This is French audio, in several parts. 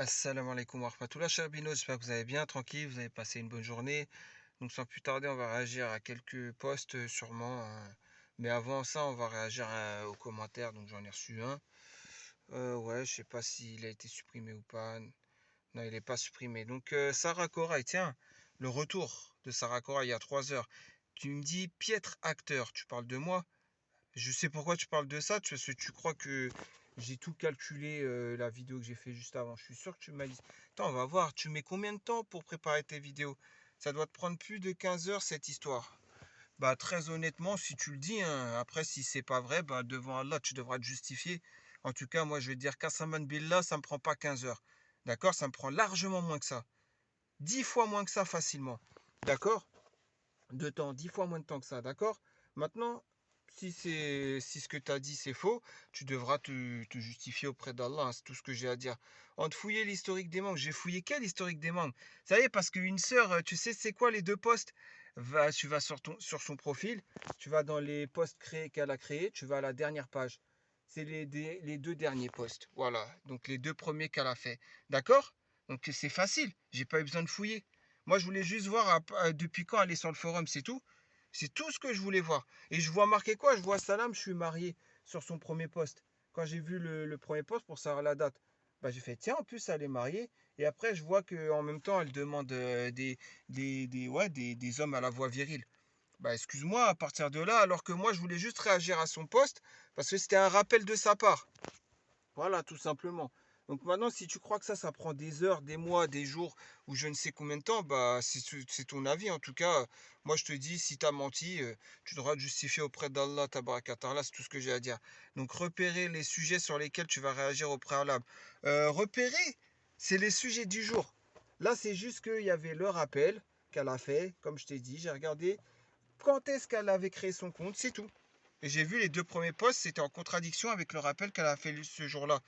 Assalamu alaikum wa rahmatullah, chers binos, j'espère que vous allez bien, tranquille, vous avez passé une bonne journée. Donc sans plus tarder, on va réagir à quelques posts sûrement, mais avant ça, on va réagir aux commentaires, donc j'en ai reçu un. Ouais, je sais pas s'il a été supprimé ou pas. Non, il n'est pas supprimé. Donc Sarah Corail, tiens, le retour de Sarah Corail il y a 3 heures. Tu me dis piètre acteur, tu parles de moi? Je sais pourquoi tu parles de ça, parce que tu crois que j'ai tout calculé la vidéo que j'ai fait juste avant. Je suis sûr que tu m'as dit. Attends, on va voir, tu mets combien de temps pour préparer tes vidéos? Ça doit te prendre plus de 15 heures cette histoire. Bah très honnêtement, si tu le dis, hein, après si c'est pas vrai, bah devant Allah, tu devras te justifier. En tout cas, moi je vais te dire qu'Assaman Billah, ça me prend pas 15 heures. D'accord? Ça me prend largement moins que ça. 10 fois moins que ça facilement. D'accord? De temps, 10 fois moins de temps que ça, d'accord? Maintenant, si ce que tu as dit c'est faux, tu devras te justifier auprès d'Allah, hein, c'est tout ce que j'ai à dire. En te fouiller l'historique des mangues, j'ai fouillé quel historique des mangues? Ça y est, parce qu'une sœur, tu sais c'est quoi les deux posts? Tu vas sur son profil, tu vas dans les posts créés qu'elle a créés, tu vas à la dernière page. C'est les deux derniers posts, voilà, donc les deux premiers qu'elle a fait, d'accord? Donc c'est facile, j'ai pas eu besoin de fouiller. Moi, je voulais juste voir depuis quand elle est sur le forum, c'est tout. C'est tout ce que je voulais voir. Et je vois marqué quoi? Je vois Salam, je suis marié sur son premier poste. Quand j'ai vu le premier poste pour savoir la date, bah, j'ai fait tiens, en plus elle est mariée. Et après, je vois qu'en même temps, elle demande des hommes à la voix virile. Bah, excuse-moi, à partir de là, alors que moi, je voulais juste réagir à son poste parce que c'était un rappel de sa part. Voilà, tout simplement. Donc maintenant, si tu crois que ça prend des heures, des mois, des jours, ou je ne sais combien de temps, bah c'est ton avis. En tout cas, moi je te dis, si tu as menti, tu devras te justifier auprès d'Allah, tabarakatah, c'est tout ce que j'ai à dire. Donc repérer les sujets sur lesquels tu vas réagir au préalable. Repérer, c'est les sujets du jour. Là, c'est juste qu'il y avait le rappel qu'elle a fait, comme je t'ai dit, j'ai regardé quand est-ce qu'elle avait créé son compte, c'est tout. Et j'ai vu les deux premiers posts, c'était en contradiction avec le rappel qu'elle a fait ce jour-là.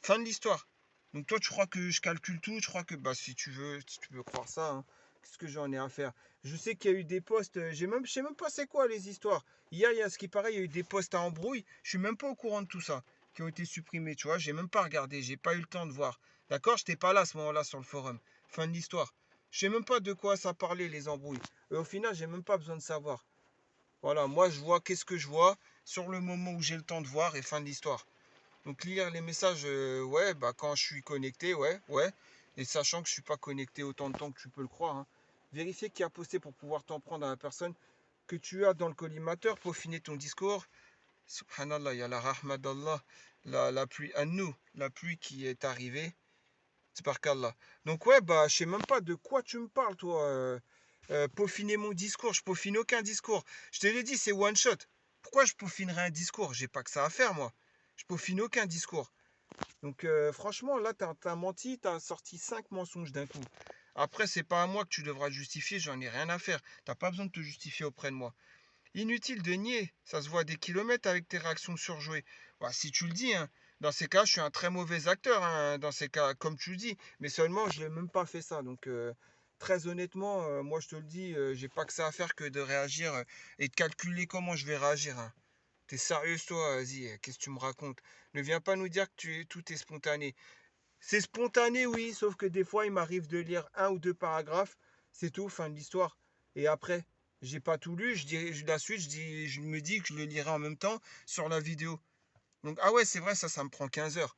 Fin de l'histoire. Donc toi, tu crois que je calcule tout, tu crois que, bah si tu veux croire ça, hein, qu'est-ce que j'en ai à faire? Je sais qu'il y a eu des posts, je sais même pas c'est quoi les histoires. Hier, il y a ce qui paraît, il y a eu des posts à embrouille, je suis même pas au courant de tout ça, qui ont été supprimés, tu vois, j'ai même pas regardé, j'ai pas eu le temps de voir. D'accord? J'étais pas là à ce moment-là sur le forum. Fin de l'histoire. Je sais même pas de quoi ça parlait, les embrouilles. Et au final, j'ai même pas besoin de savoir. Voilà, moi je vois qu'est-ce que je vois sur le moment où j'ai le temps de voir et fin de l'histoire. Donc lire les messages, ouais, bah quand je suis connecté, ouais, ouais. Et sachant que je suis pas connecté autant de temps que tu peux le croire, hein. Vérifier qui a posté pour pouvoir t'en prendre à la personne que tu as dans le collimateur, peaufiner ton discours. Subhanallah, il y a la rahma d'Allah, la pluie à nous, la pluie qui est arrivée. C'est par qu'Allah. Donc ouais, bah je sais même pas de quoi tu me parles, toi. Peaufiner mon discours, je peaufine aucun discours. Je te l'ai dit, c'est one shot. Pourquoi je peaufinerais un discours? J'ai pas que ça à faire, moi. Je peaufine aucun discours. Donc franchement, là, t'as menti, t'as sorti 5 mensonges d'un coup. Après, c'est pas à moi que tu devras te justifier, j'en ai rien à faire. T'as pas besoin de te justifier auprès de moi. Inutile de nier, ça se voit des kilomètres avec tes réactions surjouées. Bah, si tu le dis, hein, dans ces cas, je suis un très mauvais acteur, hein, dans ces cas, comme tu le dis. Mais seulement, je n'ai même pas fait ça. Donc, très honnêtement, moi, je te le dis, j'ai pas que ça à faire que de réagir et de calculer comment je vais réagir, hein. T'es sérieuse, toi? Vas-y, qu'est-ce que tu me racontes? Ne viens pas nous dire que tout est spontané. C'est spontané, oui, sauf que des fois, il m'arrive de lire un ou deux paragraphes, c'est tout, fin de l'histoire. Et après, j'ai pas tout lu, je dis la suite, je me dis que je le lirai en même temps sur la vidéo. Donc, ah ouais, c'est vrai, ça me prend 15 heures.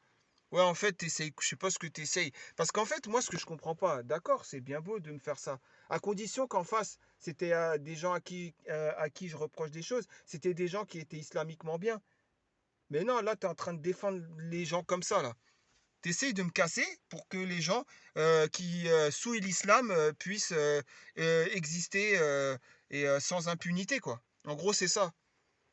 Ouais, en fait, t'essayes, je sais pas ce que t'essayes. Parce qu'en fait, moi, ce que je comprends pas, d'accord, c'est bien beau de me faire ça. À condition qu'en face, c'était des gens à qui je reproche des choses, c'était des gens qui étaient islamiquement bien. Mais non, là, t'es en train de défendre les gens comme ça, là. T'essayes de me casser pour que les gens qui souillent l'islam puissent exister sans impunité, quoi. En gros, c'est ça.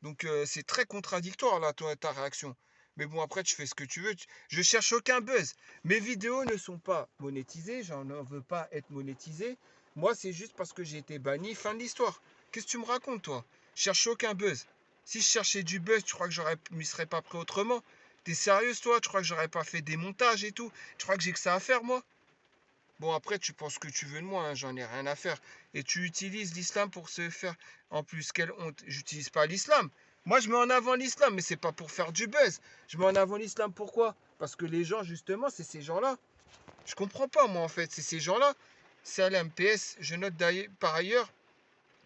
Donc, c'est très contradictoire, là, ta réaction. Mais bon, après, tu fais ce que tu veux. Je cherche aucun buzz. Mes vidéos ne sont pas monétisées. J'en veux pas être monétisé. Moi, c'est juste parce que j'ai été banni. Fin de l'histoire. Qu'est-ce que tu me racontes, toi? Je cherche aucun buzz. Si je cherchais du buzz, tu crois que j'aurais m'y serais pas pris autrement? T'es sérieuse, toi? Tu crois que j'aurais pas fait des montages et tout? Tu crois que j'ai que ça à faire, moi? Bon, après, tu penses ce que tu veux de moi, hein, j'en ai rien à faire. Et tu utilises l'islam pour se faire. En plus, quelle honte. J'utilise pas l'islam. Moi, je mets en avant l'islam, mais c'est pas pour faire du buzz. Je mets en avant l'islam pourquoi? Parce que les gens, justement, c'est ces gens-là. Je comprends pas, moi, en fait. C'est ces gens-là. Salam, PS, je note par ailleurs,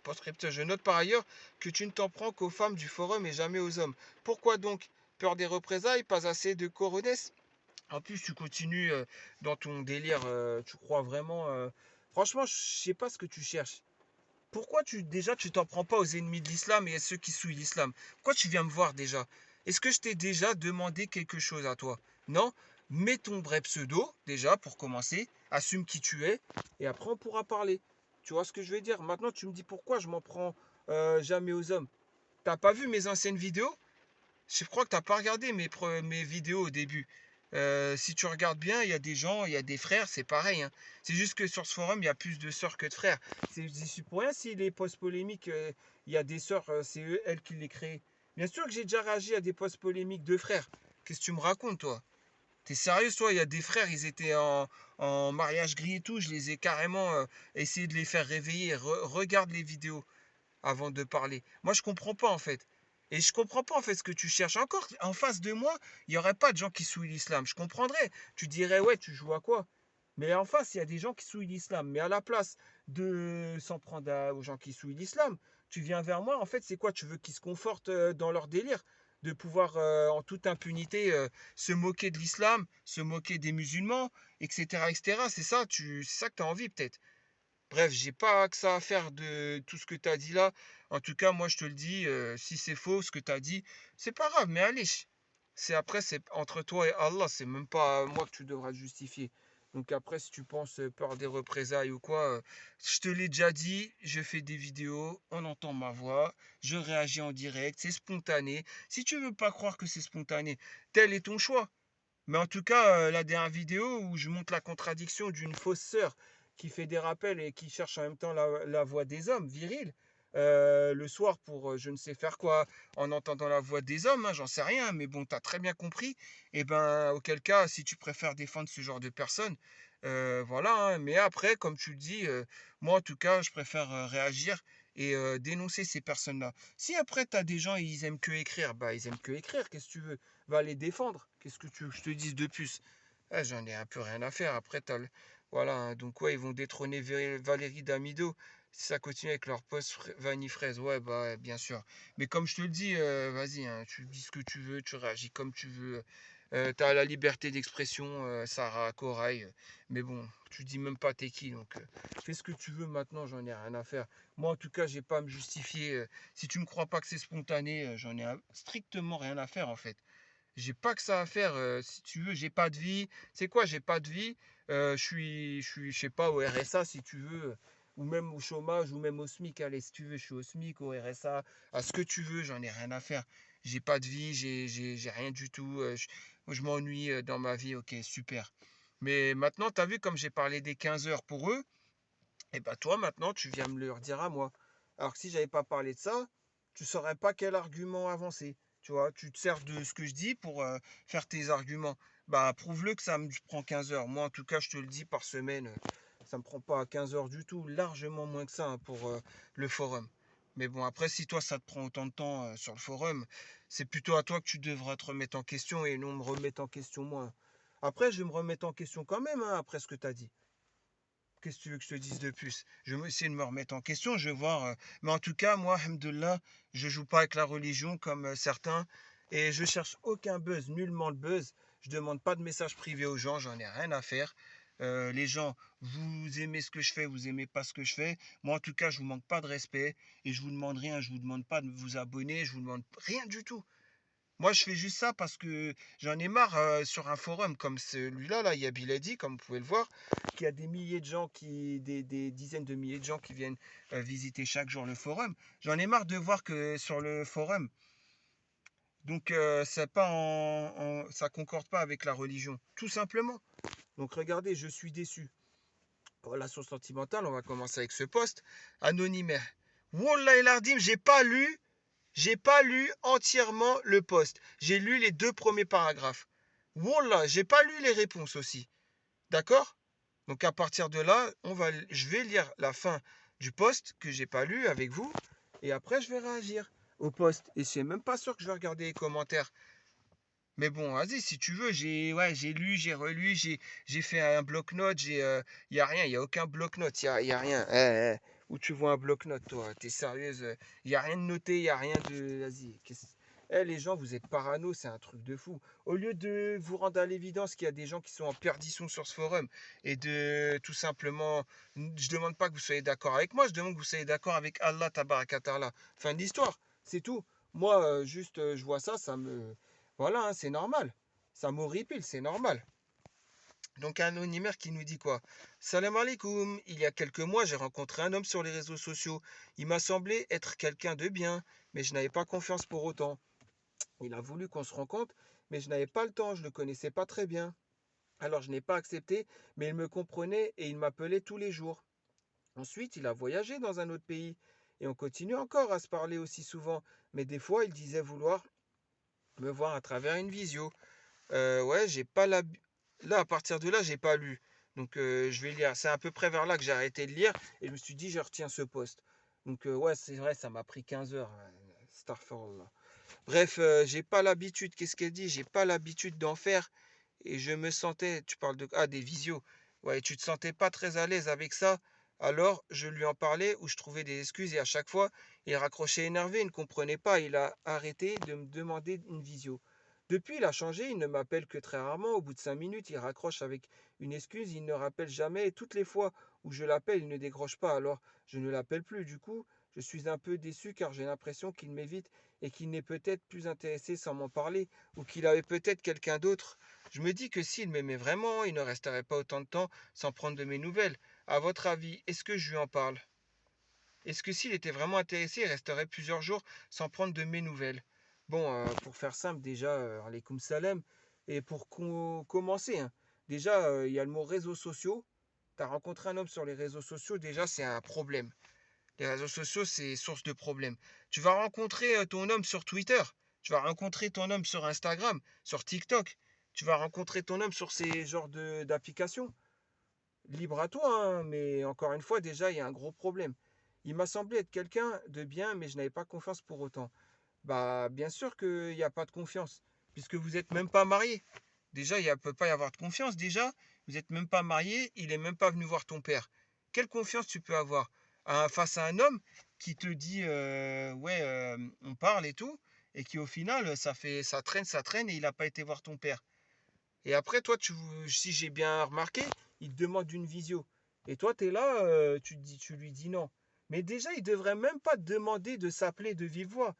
post-scripteur, je note par ailleurs que tu ne t'en prends qu'aux femmes du forum et jamais aux hommes. Pourquoi donc? Peur des représailles, pas assez de coronesse? En plus, tu continues dans ton délire, tu crois vraiment. Franchement, je sais pas ce que tu cherches. Pourquoi déjà tu t'en prends pas aux ennemis de l'islam et à ceux qui souillent l'islam? Pourquoi tu viens me voir déjà? Est-ce que je t'ai déjà demandé quelque chose à toi? Non? Mets ton vrai pseudo, déjà, pour commencer. Assume qui tu es. Et après, on pourra parler. Tu vois ce que je veux dire? Maintenant, tu me dis pourquoi je m'en prends jamais aux hommes. T'as pas vu mes anciennes vidéos? Je crois que t'as pas regardé mes vidéos au début. Si tu regardes bien, il y a des gens, il y a des frères, c'est pareil, hein. C'est juste que sur ce forum, il y a plus de sœurs que de frères. C'est pour rien si les posts polémiques, il y a des sœurs, c'est elles qui les créent. Bien sûr que j'ai déjà réagi à des posts polémiques de frères. Qu'est-ce que tu me racontes, toi? T'es sérieux, toi? Il y a des frères, ils étaient en mariage gris et tout. Je les ai carrément essayé de les faire réveiller. Regarde les vidéos avant de parler. Moi, je comprends pas en fait. Et je comprends pas en fait ce que tu cherches. Encore en face de moi, il n'y aurait pas de gens qui souillent l'islam. Je comprendrais. Tu dirais, ouais, tu joues à quoi? Mais en face, il y a des gens qui souillent l'islam. Mais à la place de s'en prendre aux gens qui souillent l'islam, tu viens vers moi. En fait, c'est quoi? Tu veux qu'ils se confortent dans leur délire? De pouvoir en toute impunité se moquer de l'islam, se moquer des musulmans, etc. etc. C'est ça que tu as envie peut-être. Bref, j'ai pas que ça à faire de tout ce que tu as dit là. En tout cas, moi je te le dis, si c'est faux ce que tu as dit, c'est pas grave, mais allez. C'est après, c'est entre toi et Allah, c'est même pas à moi que tu devras te justifier. Donc après, si tu penses peur des représailles ou quoi, je te l'ai déjà dit, je fais des vidéos, on entend ma voix, je réagis en direct, c'est spontané. Si tu veux pas croire que c'est spontané, tel est ton choix. Mais en tout cas, la dernière vidéo où je montre la contradiction d'une fausse sœur qui fait des rappels et qui cherche en même temps la voix des hommes virils, le soir pour je ne sais faire quoi, en entendant la voix des hommes, hein, j'en sais rien, mais bon, tu as très bien compris. Et ben, auquel cas, si tu préfères défendre ce genre de personnes, voilà, hein. Mais après, comme tu le dis, moi en tout cas, je préfère réagir et dénoncer ces personnes-là. Si après, tu as des gens, ils aiment que écrire, bah ils aiment que écrire, qu'est-ce que tu veux? Va les défendre. Qu'est-ce que tu veux que je te dise de plus? Ah, j'en ai un peu rien à faire. Après, voilà, hein. Donc, ouais, ils vont détrôner Valérie Damido. Si ça continue avec leur poste Vanille Fraise, ouais, bah, ouais, bien sûr. Mais comme je te le dis, vas-y, hein, tu dis ce que tu veux, tu réagis comme tu veux. T'as la liberté d'expression, Sarah, Corail. Mais bon, tu dis même pas t'es qui. Donc, fais ce que tu veux maintenant, j'en ai rien à faire. Moi, en tout cas, j'ai pas à me justifier. Si tu me crois pas que c'est spontané, j'en ai strictement rien à faire, en fait. J'ai pas que ça à faire. Si tu veux, j'ai pas de vie. C'est quoi, j'ai pas de vie? Je sais pas, au RSA si tu veux, ou même au chômage, ou même au SMIC. Allez, si tu veux, je suis au SMIC, au RSA, à ce que tu veux, j'en ai rien à faire. J'ai pas de vie, j'ai rien du tout. Je m'ennuie dans ma vie, ok, super. Mais maintenant, tu as vu comme j'ai parlé des 15 heures pour eux, et bah toi maintenant, tu viens me le redire à moi. Alors que si j'avais pas parlé de ça, tu saurais pas quel argument avancer. Tu vois, tu te sers de ce que je dis pour faire tes arguments. Bah, prouve-le que ça me prend 15 heures. Moi, en tout cas, je te le dis par semaine, ça me prend pas 15 heures du tout, largement moins que ça hein, pour le forum. Mais bon, après, si toi, ça te prend autant de temps sur le forum, c'est plutôt à toi que tu devras te remettre en question et non me remettre en question moi. Après, je vais me remettre en question quand même, hein, après ce que tu as dit. Qu'est-ce que tu veux que je te dise de plus? Je vais essayer de me remettre en question, je vais voir. Mais en tout cas, moi, alhamdoulilah, je joue pas avec la religion comme certains. Et je cherche aucun buzz, nullement le buzz. Je demande pas de messages privés aux gens, j'en ai rien à faire. Les gens, vous aimez ce que je fais, vous aimez pas ce que je fais. Moi, en tout cas, je vous manque pas de respect. Et je vous demande rien, je vous demande pas de vous abonner, je vous demande rien du tout. Moi, je fais juste ça parce que j'en ai marre sur un forum comme celui-là, là, il y a Bilady, comme vous pouvez le voir, qui a des milliers de gens, des dizaines de milliers de gens qui viennent visiter chaque jour le forum. J'en ai marre de voir que sur le forum, donc ça concorde pas avec la religion, tout simplement. Donc regardez, je suis déçu. Relation sentimentale, on va commencer avec ce post. Anonyme. Wallah el Ardim, j'ai pas lu entièrement le post. J'ai lu les 2 premiers paragraphes. Wallah, j'ai pas lu les réponses aussi. D'accord? Donc à partir de là, je vais lire la fin du post que j'ai pas lu avec vous. Et après, je vais réagir au post. Et c'est même pas sûr que je vais regarder les commentaires. Mais bon, vas-y, si tu veux, j'ai lu, j'ai relu, j'ai fait un bloc-notes, y a rien, y a aucun bloc-notes, y a rien. Où tu vois un bloc-notes, toi? T'es sérieuse? Y a rien de noté, y a rien de. Vas-y. Les gens, vous êtes parano, c'est un truc de fou. Au lieu de vous rendre à l'évidence qu'il y a des gens qui sont en perdition sur ce forum et de tout simplement, je demande pas que vous soyez d'accord avec moi, je demande que vous soyez d'accord avec Allah Tabarakatarla. Fin de l'histoire, c'est tout. Moi, juste, je vois ça, ça me. Voilà, hein, c'est normal. Ça m'horripile, c'est normal. Donc un anonymaire qui nous dit quoi? Salam alaikum. Il y a quelques mois, j'ai rencontré un homme sur les réseaux sociaux. Il m'a semblé être quelqu'un de bien, mais je n'avais pas confiance pour autant. Il a voulu qu'on se rencontre, mais je n'avais pas le temps, je ne le connaissais pas très bien. Alors je n'ai pas accepté, mais il me comprenait et il m'appelait tous les jours. Ensuite, il a voyagé dans un autre pays et on continue encore à se parler aussi souvent, mais des fois, il disait vouloir me voir à travers une visio. Ouais, j'ai pas la. Là, à partir de là, j'ai pas lu. Donc, je vais lire. C'est à peu près vers là que j'ai arrêté de lire et je me suis dit, je retiens ce poste. Donc, ouais, c'est vrai, ça m'a pris 15 heures. Starfall. Bref, j'ai pas l'habitude. Qu'est-ce qu'elle dit? J'ai pas l'habitude d'en faire et je me sentais. Tu parles de. Ah, des visios. Ouais, tu te sentais pas très à l'aise avec ça. Alors, je lui en parlais où je trouvais des excuses et à chaque fois, il raccrochait énervé, il ne comprenait pas. Il a arrêté de me demander une visio. Depuis, il a changé, il ne m'appelle que très rarement. Au bout de 5 minutes, il raccroche avec une excuse, il ne rappelle jamais. Et toutes les fois où je l'appelle, il ne décroche pas. Alors, je ne l'appelle plus. Du coup, je suis un peu déçu car j'ai l'impression qu'il m'évite et qu'il n'est peut-être plus intéressé sans m'en parler ou qu'il avait peut-être quelqu'un d'autre. Je me dis que s'il m'aimait vraiment, il ne resterait pas autant de temps sans prendre de mes nouvelles. À votre avis, est-ce que je lui en parle? Est-ce que s'il était vraiment intéressé, il resterait plusieurs jours sans prendre de mes nouvelles? Bon, pour faire simple, déjà, alaikum salam. Et pour commencer, hein, déjà, il y a le mot réseaux sociaux. Tu as rencontré un homme sur les réseaux sociaux, déjà, c'est un problème. Les réseaux sociaux, c'est source de problèmes. Tu vas rencontrer ton homme sur Twitter. Tu vas rencontrer ton homme sur Instagram, sur TikTok. Tu vas rencontrer ton homme sur ces genres d'applications. Libre à toi, hein, mais encore une fois, déjà, il y a un gros problème. Il m'a semblé être quelqu'un de bien, mais je n'avais pas confiance pour autant. Bah, bien sûr qu'il n'y a pas de confiance, puisque vous n'êtes même pas marié. Déjà, il ne peut pas y avoir de confiance. Déjà, vous n'êtes même pas marié, il n'est même pas venu voir ton père. Quelle confiance tu peux avoir face à un homme qui te dit ouais, on parle et tout, et qui au final, ça traîne et il n'a pas été voir ton père. Et après, toi, si j'ai bien remarqué, il te demande une visio. Et toi, tu es là, tu lui dis non. Mais déjà, il devrait même pas te demander de s'appeler de vive voix.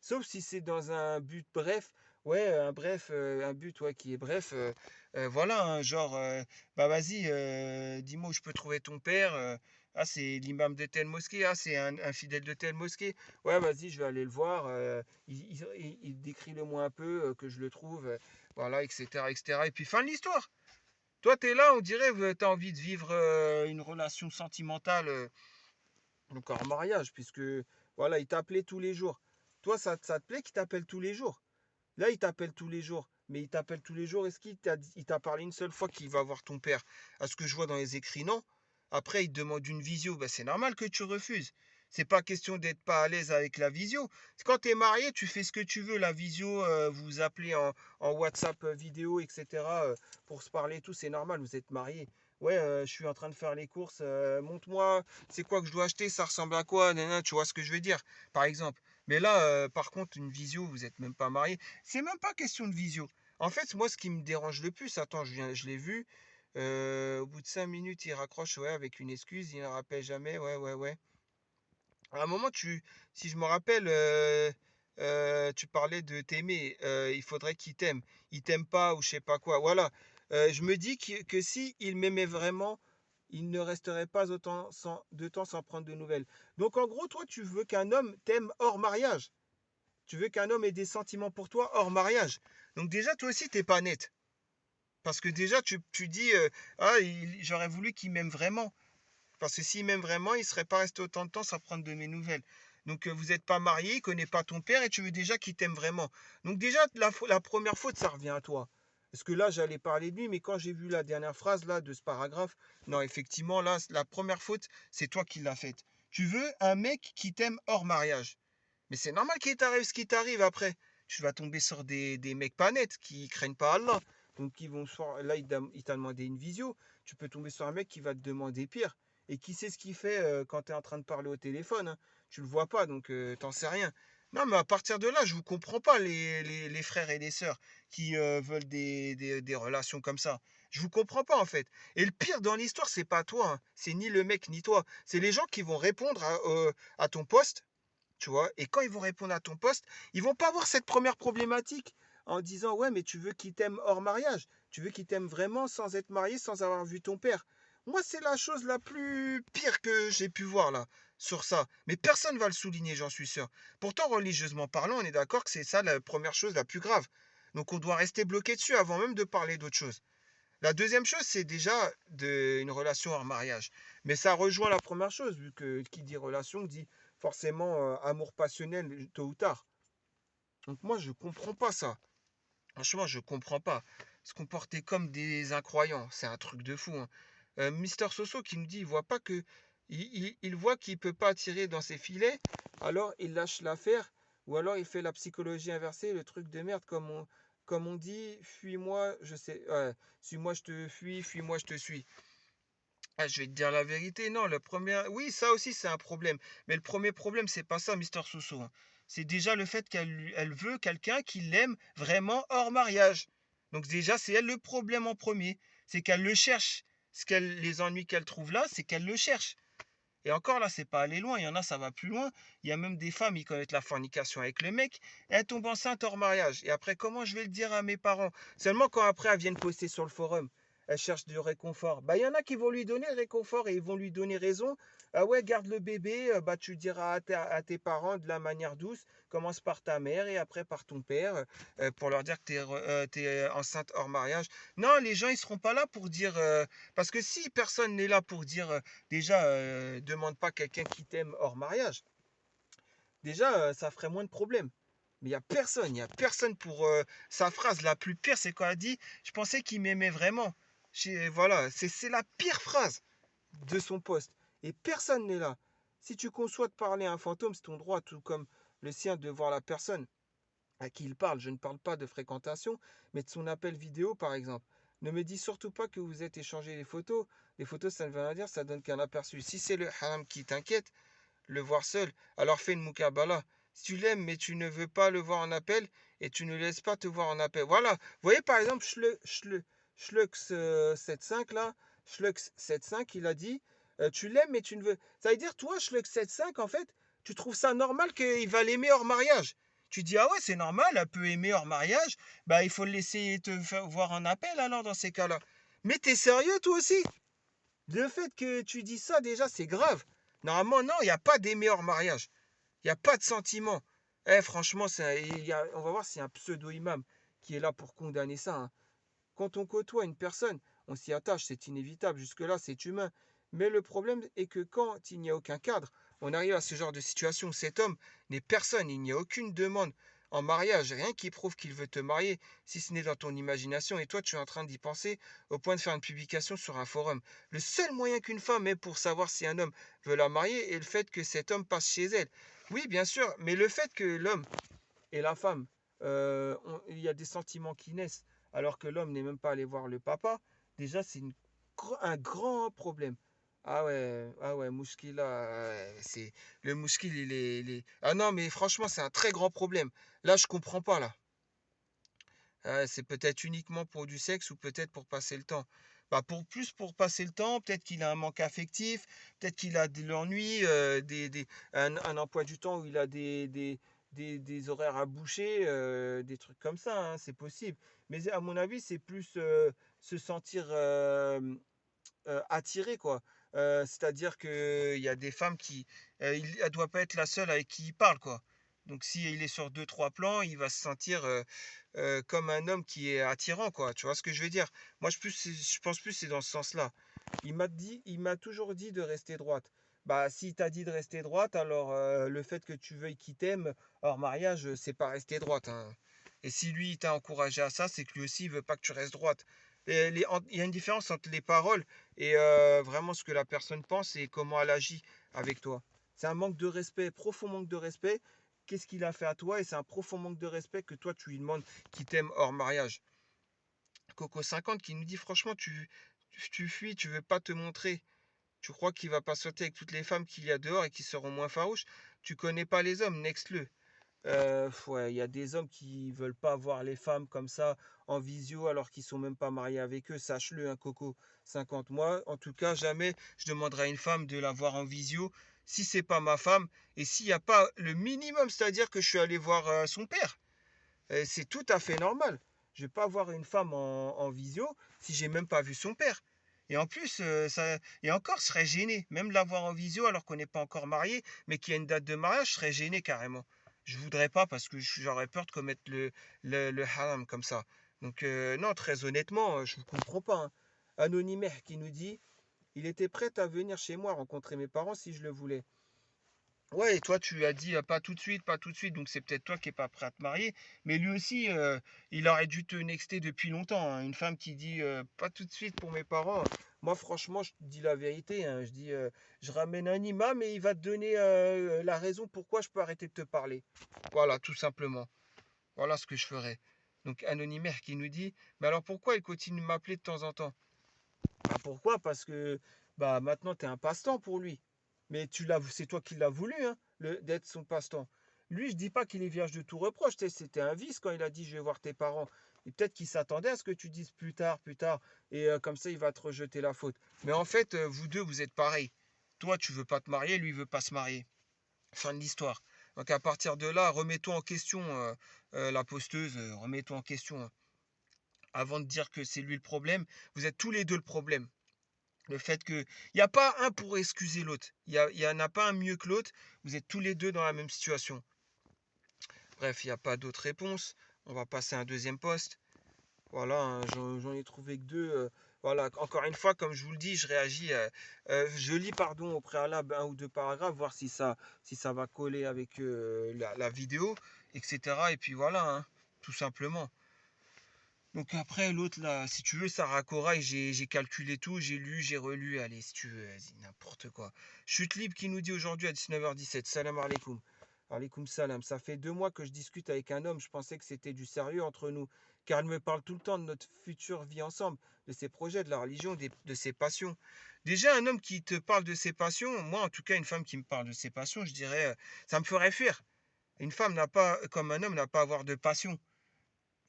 Sauf si c'est dans un but bref. Ouais, un but ouais, qui est bref. Voilà, hein, genre, bah vas-y, dis-moi où je peux trouver ton père. Ah, c'est l'imam de telle mosquée. Ah, c'est un fidèle de telle mosquée. Ouais, vas-y, je vais aller le voir. Décris-le-moi un peu, que je le trouve. Voilà, etc., etc. Et puis, fin de l'histoire. Toi, tu es là, on dirait que tu as envie de vivre une relation sentimentale, donc en mariage, puisque voilà, il t'appelait tous les jours. Toi, ça te plaît qu'il t'appelle tous les jours? Là, il t'appelle tous les jours. Mais il t'appelle tous les jours. Est-ce il t'a parlé une seule fois qu'il va voir ton père? À ce que je vois dans les écrits, non. Après, il te demande une visio. Ben, c'est normal que tu refuses. C'est pas question d'être pas à l'aise avec la visio. Quand tu es marié, tu fais ce que tu veux. La visio, vous vous appelez en WhatsApp vidéo, etc. Pour se parler et tout. C'est normal, vous êtes marié. Ouais, je suis en train de faire les courses. Montre-moi, c'est quoi que je dois acheter? Ça ressemble à quoi? Nanana, tu vois ce que je veux dire, par exemple. Mais là, par contre, une visio, vous n'êtes même pas marié. C'est même pas question de visio. En fait, moi, ce qui me dérange le plus, attends, je l'ai vu. Au bout de 5 minutes, il raccroche, ouais, avec une excuse, il ne rappelle jamais, ouais, ouais, ouais. À un moment, si je me rappelle, tu parlais de t'aimer, il faudrait qu'il t'aime. Il t'aime pas ou je sais pas quoi. Voilà. Je me dis que si il m'aimait vraiment, il ne resterait pas autant de temps sans prendre de nouvelles. Donc en gros, toi, tu veux qu'un homme t'aime hors mariage. Tu veux qu'un homme ait des sentiments pour toi hors mariage. Donc déjà, toi aussi, t'es pas net. Parce que déjà, tu dis, ah, j'aurais voulu qu'il m'aime vraiment. Parce que s'il m'aime vraiment, il ne serait pas resté autant de temps sans prendre de mes nouvelles. Donc vous n'êtes pas marié, il ne connaît pas ton père et tu veux déjà qu'il t'aime vraiment. Donc déjà, la première faute, ça revient à toi. Parce que là, j'allais parler de lui, mais quand j'ai vu la dernière phrase là de ce paragraphe, non, effectivement, là, la première faute, c'est toi qui l'as faite. Tu veux un mec qui t'aime hors mariage. Mais c'est normal qu'il t'arrive ce qui t'arrive après. tu vas tomber sur des mecs pas nets qui craignent pas Allah. Donc, là, il t'a demandé une visio. Tu peux tomber sur un mec qui va te demander pire. Et qui sait ce qu'il fait quand tu es en train de parler au téléphone, hein. Tu le vois pas, donc t'en sais rien. Non, mais à partir de là, je vous comprends pas, les frères et les sœurs qui veulent des relations comme ça. Je vous comprends pas, en fait. Et le pire dans l'histoire, c'est pas toi, hein. C'est ni le mec ni toi. C'est les gens qui vont répondre à ton poste, tu vois. Et quand ils vont répondre à ton poste, ils vont pas avoir cette première problématique en disant, ouais, mais tu veux qu'il t'aime hors mariage. Tu veux qu'il t'aime vraiment sans être marié, sans avoir vu ton père. Moi, c'est la chose la plus pire que j'ai pu voir là, sur ça. Mais personne va le souligner, j'en suis sûr. Pourtant, religieusement parlant, on est d'accord que c'est ça la première chose la plus grave. Donc on doit rester bloqué dessus avant même de parler d'autre chose. La deuxième chose, c'est déjà une relation hors mariage. Mais ça rejoint la première chose, vu que qui dit relation dit forcément amour passionnel tôt ou tard. Donc moi, je comprends pas ça. Franchement, je comprends pas. Se comporter comme des incroyants, c'est un truc de fou, hein. Mister Soso qui me dit, il voit pas que, il voit qu'il peut pas tirer dans ses filets, alors il lâche l'affaire, ou alors il fait la psychologie inversée, le truc de merde, comme on dit, fuis-moi, je sais, suis-moi, je te fuis, fuis-moi, je te suis. Ah, je vais te dire la vérité, non, le premier, oui, ça aussi c'est un problème, mais le premier problème, c'est pas ça, Mister Soso, hein. C'est déjà le fait elle veut quelqu'un qui l'aime vraiment hors mariage. Donc déjà, c'est elle le problème en premier, c'est qu'elle le cherche. Les ennuis qu'elle trouve là, c'est qu'elle le cherche. Et encore là, c'est pas aller loin, il y en a, ça va plus loin. Il y a même des femmes, ils connaissent la fornication avec le mec, et elles tombent enceintes hors mariage. Et après, comment je vais le dire à mes parents? Seulement quand après elles viennent poster sur le forum, elles cherchent du réconfort. Bah, il y en a qui vont lui donner le réconfort et ils vont lui donner raison. Ah ouais, garde le bébé, bah tu diras à tes parents de la manière douce, commence par ta mère et après par ton père, pour leur dire que t'es enceinte hors mariage. Non, les gens, ils seront pas là pour dire. Parce que si personne n'est là pour dire. Déjà, demande pas quelqu'un qui t'aime hors mariage. Déjà, ça ferait moins de problèmes. Mais il n'y a personne pour sa phrase. La plus pire, c'est quand elle dit, je pensais qu'il m'aimait vraiment. Voilà, c'est la pire phrase de son poste. Et personne n'est là. Si tu conçois de parler à un fantôme, c'est ton droit, tout comme le sien de voir la personne à qui il parle. Je ne parle pas de fréquentation, mais de son appel vidéo, par exemple. Ne me dis surtout pas que vous êtes échangé les photos. Les photos, ça ne veut rien dire, ça donne qu'un aperçu. Si c'est le haram qui t'inquiète, le voir seul, alors fais une mukabala. Si tu l'aimes, mais tu ne veux pas le voir en appel, et tu ne laisses pas te voir en appel. Voilà. Vous voyez, par exemple, Schlux 75, là, Schlux 75, il a dit, tu l'aimes, mais tu ne veux... Ça veut dire, toi, Schlux 75, en fait, tu trouves ça normal qu'il va l'aimer hors mariage. Tu dis, ah ouais, c'est normal, elle peut aimer hors mariage, bah il faut le laisser te voir en appel alors dans ces cas-là. Mais t'es sérieux toi aussi? Le fait que tu dis ça déjà, c'est grave. Normalement, non, il n'y a pas d'aimer hors mariage. Il n'y a pas de sentiment. Eh, franchement, on va voir s'il y a un pseudo-imam qui est là pour condamner ça, hein. Quand on côtoie une personne, on s'y attache, c'est inévitable. Jusque-là, c'est humain. Mais le problème est que quand il n'y a aucun cadre, on arrive à ce genre de situation. Cet homme n'est personne, il n'y a aucune demande en mariage, rien qui prouve qu'il veut te marier, si ce n'est dans ton imagination. Et toi, tu es en train d'y penser au point de faire une publication sur un forum. Le seul moyen qu'une femme ait pour savoir si un homme veut la marier est le fait que cet homme passe chez elle. Oui, bien sûr, mais le fait que l'homme et la femme, il y a des sentiments qui naissent alors que l'homme n'est même pas allé voir le papa, déjà c'est un grand problème. Ah ouais, Mouchkila, c'est le Mouchkil, Ah non, mais franchement, c'est un très grand problème. Là, je comprends pas là. C'est peut-être uniquement pour du sexe ou peut-être pour passer le temps. Bah pour passer le temps, peut-être qu'il a un manque affectif, peut-être qu'il a de l'ennui, un emploi du temps où il a des horaires à boucher, des trucs comme ça, hein, c'est possible. Mais à mon avis, c'est plus se sentir attiré, quoi. C'est-à-dire qu'il y a des femmes elle ne doit pas être la seule avec qui il parle, quoi. Donc s'il est sur deux, trois plans, il va se sentir comme un homme qui est attirant, quoi. Tu vois ce que je veux dire? Moi, je pense plus c'est dans ce sens-là. Il m'a toujours dit de rester droite. Bah, si t'a dit de rester droite, alors le fait que tu veuilles qu'il t'aime hors mariage, c'est pas rester droite, hein. Et si lui, il t'a encouragé à ça, c'est que lui aussi, il veut pas que tu restes droite. Il y a une différence entre les paroles et vraiment ce que la personne pense et comment elle agit avec toi. C'est un manque de respect, profond manque de respect. qu'est-ce qu'il a fait à toi, et c'est un profond manque de respect que toi, tu lui demandes qu'il t'aime hors mariage. Coco 50 qui nous dit franchement, tu fuis, tu veux pas te montrer. Tu crois qu'il va pas sauter avec toutes les femmes qu'il y a dehors et qui seront moins farouches? Tu connais pas les hommes, next-le. Ouais, il y a des hommes qui veulent pas voir les femmes comme ça en visio alors qu'ils sont même pas mariés avec eux. Sache-le, un Coco 50. Moi, en tout cas, jamais je demanderai à une femme de la voir en visio si c'est pas ma femme et s'il n'y a pas le minimum, c'est-à-dire que je suis allé voir son père. C'est tout à fait normal. Je vais pas voir une femme en visio si j'ai même pas vu son père. Et en plus, et encore, je serais gêné. Même l'avoir en visio alors qu'on n'est pas encore marié, mais qu'il y a une date de mariage, je serais gêné carrément. Je voudrais pas parce que j'aurais peur de commettre le haram comme ça. Donc, non, très honnêtement, je ne comprends pas, hein. Anonymer qui nous dit, il était prêt à venir chez moi rencontrer mes parents si je le voulais. Ouais, et toi, tu as dit pas tout de suite, pas tout de suite, donc c'est peut-être toi qui n'es pas prêt à te marier. Mais lui aussi, il aurait dû te nexter depuis longtemps, hein. Une femme qui dit pas tout de suite pour mes parents. Moi, franchement, je te dis la vérité, hein. Je dis, je ramène un imam et il va te donner la raison pourquoi je peux arrêter de te parler. Voilà, tout simplement. Voilà ce que je ferais. Donc, Anonymaire qui nous dit, mais alors pourquoi il continue de m'appeler de temps en temps? Bah, pourquoi? Parce que bah, maintenant, tu es un passe-temps pour lui. Mais c'est toi qui l'as voulu, hein, d'être son passe-temps. Lui, je dis pas qu'il est vierge de tout reproche. C'était un vice quand il a dit je vais voir tes parents. Et peut-être qu'il s'attendait à ce que tu dises plus tard, plus tard. Et comme ça, il va te rejeter la faute. Mais en fait, vous deux, vous êtes pareils. Toi, tu veux pas te marier, lui, il veut pas se marier. Fin de l'histoire. Donc à partir de là, remets-toi en question, la posteuse, remets-toi en question, hein. Avant de dire que c'est lui le problème, vous êtes tous les deux le problème. Le fait que il n'y a pas un pour excuser l'autre. Il y en a pas un mieux que l'autre. Vous êtes tous les deux dans la même situation. Bref, il n'y a pas d'autre réponse. On va passer à un deuxième poste. Voilà, hein, j'en ai trouvé que deux. Voilà, encore une fois, comme je vous le dis, je réagis. Je lis, pardon, au préalable un ou deux paragraphes, voir si ça va coller avec la vidéo, etc. Et puis voilà, hein, tout simplement. Donc après, l'autre, là, si tu veux, Sarah Cora, j'ai calculé tout, j'ai lu, j'ai relu. Allez, si tu veux, vas-y, n'importe quoi. Chute libre qui nous dit aujourd'hui à 19h17. Salam alaikum. Alaikum salam. Ça fait 2 mois que je discute avec un homme. Je pensais que c'était du sérieux entre nous. Car il me parle tout le temps de notre future vie ensemble, de ses projets, de la religion, de ses passions. Déjà, un homme qui te parle de ses passions, moi en tout cas, une femme qui me parle de ses passions, je dirais, ça me ferait fuir. Une femme n'a pas, comme un homme, n'a pas à avoir de passion.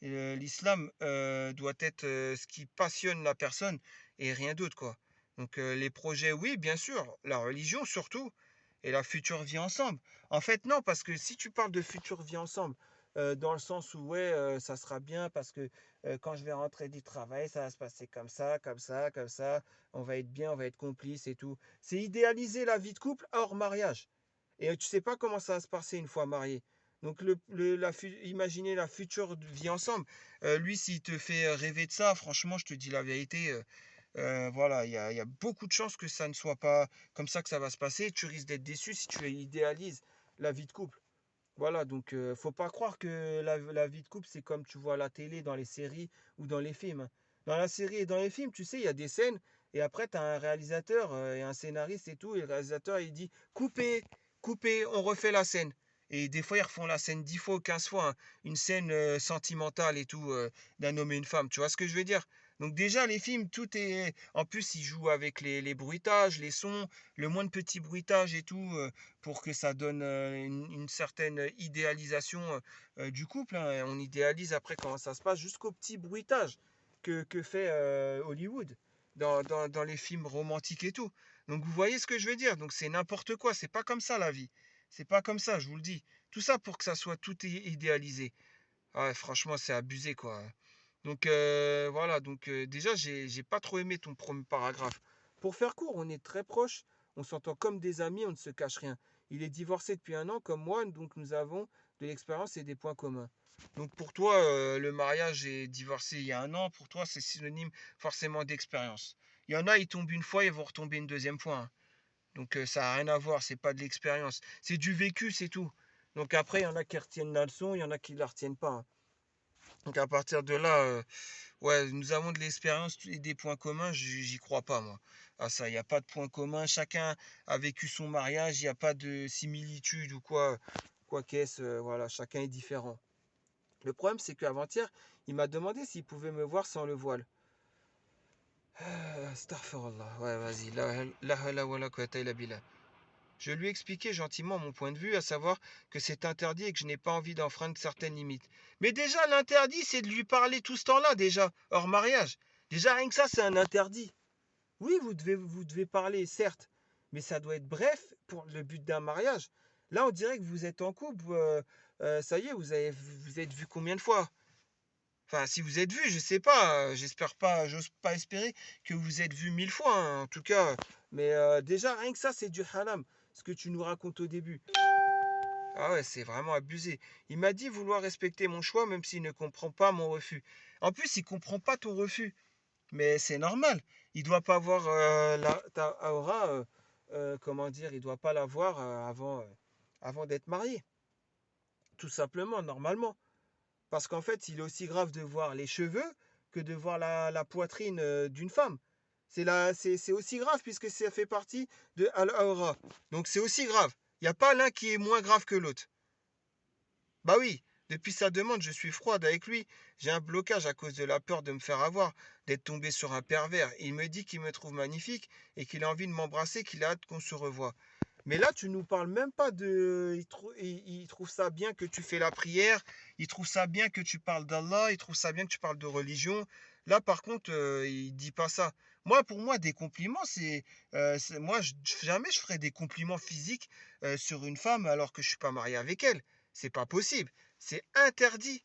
L'islam doit être ce qui passionne la personne et rien d'autre, quoi. Donc les projets, oui, bien sûr. La religion surtout. Et la future vie ensemble. En fait, non, parce que si tu parles de future vie ensemble, dans le sens où, ouais, ça sera bien parce que quand je vais rentrer du travail, ça va se passer comme ça, comme ça, comme ça. On va être bien, on va être complice et tout. C'est idéaliser la vie de couple hors mariage. Et tu sais pas comment ça va se passer une fois marié. Donc, imaginez la future vie ensemble. Lui, s'il te fait rêver de ça, franchement, je te dis la vérité, voilà, il y a beaucoup de chances que ça ne soit pas comme ça que ça va se passer. Tu risques d'être déçu si tu idéalises la vie de couple. Voilà, donc faut pas croire que la vie de couple, c'est comme tu vois à la télé, dans les séries ou dans les films, hein. Dans la série et dans les films, tu sais, il y a des scènes, et après, tu as un réalisateur et un scénariste et tout, et le réalisateur, il dit, coupez, coupez, on refait la scène. Et des fois, ils refont la scène 10 fois ou 15 fois, hein. Une scène sentimentale et tout, d'un homme et une femme. Tu vois ce que je veux dire? Donc déjà, les films, tout est... En plus, ils jouent avec les bruitages, les sons, le moins de petits bruitages et tout, pour que ça donne une certaine idéalisation du couple, hein. On idéalise après comment ça se passe jusqu'au petit bruitage que fait Hollywood dans les films romantiques et tout. Donc vous voyez ce que je veux dire? Donc c'est n'importe quoi, c'est pas comme ça la vie. C'est pas comme ça, je vous le dis. Tout ça pour que ça soit tout idéalisé. Ah ouais, franchement, c'est abusé quoi. Donc voilà, donc déjà, j'ai pas trop aimé ton premier paragraphe. Pour faire court, on est très proches, on s'entend comme des amis, on ne se cache rien. Il est divorcé depuis un an comme moi, donc nous avons de l'expérience et des points communs. Donc pour toi, le mariage est divorcé il y a un an, pour toi, c'est synonyme forcément d'expérience. Il y en a, ils tombent une fois, ils vont retomber une deuxième fois, hein. Donc ça n'a rien à voir, c'est pas de l'expérience. C'est du vécu, c'est tout. Donc après, il y en a qui retiennent la leçon, il y en a qui ne la retiennent pas, hein. Donc à partir de là, ouais, nous avons de l'expérience et des points communs, j'y crois pas, moi. Ah ça, il n'y a pas de points communs, chacun a vécu son mariage, il n'y a pas de similitude ou quoi. quoi qu'est-ce, voilà, chacun est différent. Le problème, c'est qu'avant-hier, il m'a demandé s'il pouvait me voir sans le voile. Astaghfirullah, ouais, vas-y, la hawla wa la quwwata illa billah. Je lui ai expliqué gentiment mon point de vue, à savoir que c'est interdit et que je n'ai pas envie d'enfreindre certaines limites. Mais déjà, l'interdit, c'est de lui parler tout ce temps-là, déjà, hors mariage. Déjà, rien que ça, c'est un interdit. Oui, vous devez parler, certes, mais ça doit être bref pour le but d'un mariage. Là, on dirait que vous êtes en couple, ça y est, vous êtes vu combien de fois? Enfin, si vous êtes vu, je sais pas, j'espère pas, j'ose pas espérer que vous êtes vu 1000 fois, hein, en tout cas. Mais déjà, rien que ça, c'est du haram, ce que tu nous racontes au début. Ah ouais, c'est vraiment abusé. Il m'a dit vouloir respecter mon choix, même s'il ne comprend pas mon refus. En plus, il comprend pas ton refus. Mais c'est normal. Il doit pas avoir ta aura, comment dire, il doit pas l'avoir avant d'être marié. Tout simplement, normalement. Parce qu'en fait, il est aussi grave de voir les cheveux que de voir la poitrine d'une femme. C'est aussi grave puisque ça fait partie de Al-Aura. Donc c'est aussi grave. Il n'y a pas l'un qui est moins grave que l'autre. Bah oui, depuis sa demande, je suis froide avec lui. J'ai un blocage à cause de la peur de me faire avoir, d'être tombé sur un pervers. Il me dit qu'il me trouve magnifique et qu'il a envie de m'embrasser, qu'il a hâte qu'on se revoie. Mais là, tu nous parles même pas de. Il trouve ça bien que tu fais la prière, il trouve ça bien que tu parles d'Allah, il trouve ça bien que tu parles de religion. Là, par contre, il dit pas ça. Moi, pour moi, des compliments, moi, jamais je ferais des compliments physiques sur une femme alors que je suis pas marié avec elle. C'est pas possible. C'est interdit.